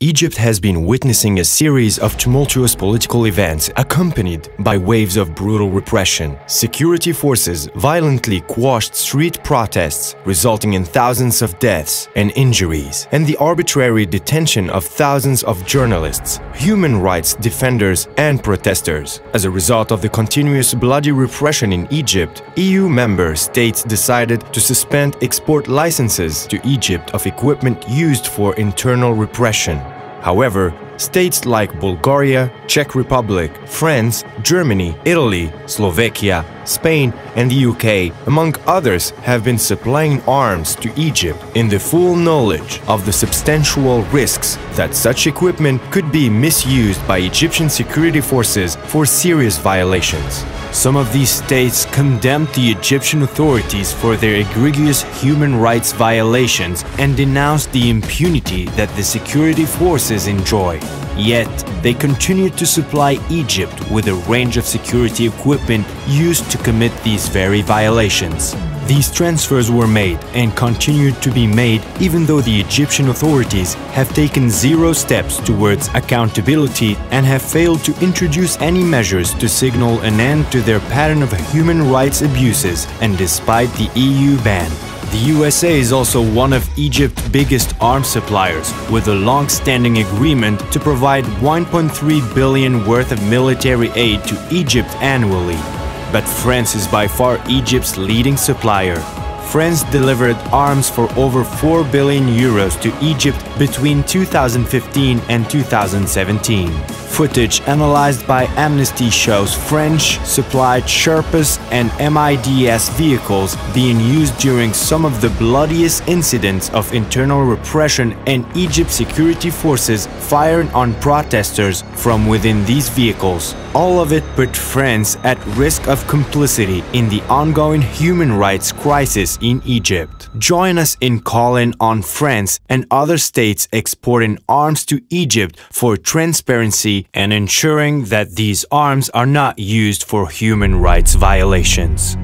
Egypt has been witnessing a series of tumultuous political events accompanied by waves of brutal repression. Security forces violently quashed street protests, resulting in thousands of deaths and injuries, and the arbitrary detention of thousands of journalists, human rights defenders, and protesters. As a result of the continuous bloody repression in Egypt, EU member states decided to suspend export licenses to Egypt of equipment used for internal repression. However, states like Bulgaria, Czech Republic, France, Germany, Italy, Slovakia, Spain, and the UK, among others, have been supplying arms to Egypt in the full knowledge of the substantial risks that such equipment could be misused by Egyptian security forces for serious violations. Some of these states condemned the Egyptian authorities for their egregious human rights violations and denounced the impunity that the security forces enjoy. Yet, they continued to supply Egypt with a range of security equipment used to commit these very violations. These transfers were made and continued to be made even though the Egyptian authorities have taken zero steps towards accountability and have failed to introduce any measures to signal an end to their pattern of human rights abuses, and despite the EU ban. The USA is also one of Egypt's biggest arms suppliers, with a long-standing agreement to provide $1.3 billion worth of military aid to Egypt annually. But France is by far Egypt's leading supplier. France delivered arms for over 4 billion euros to Egypt between 2015 and 2017. Footage analyzed by Amnesty shows French-supplied Sherpas and MIDS vehicles being used during some of the bloodiest incidents of internal repression, and Egypt's security forces firing on protesters from within these vehicles. All of it put France at risk of complicity in the ongoing human rights crisis in Egypt. Join us in calling on France and other states exporting arms to Egypt for transparency and ensuring that these arms are not used for human rights violations.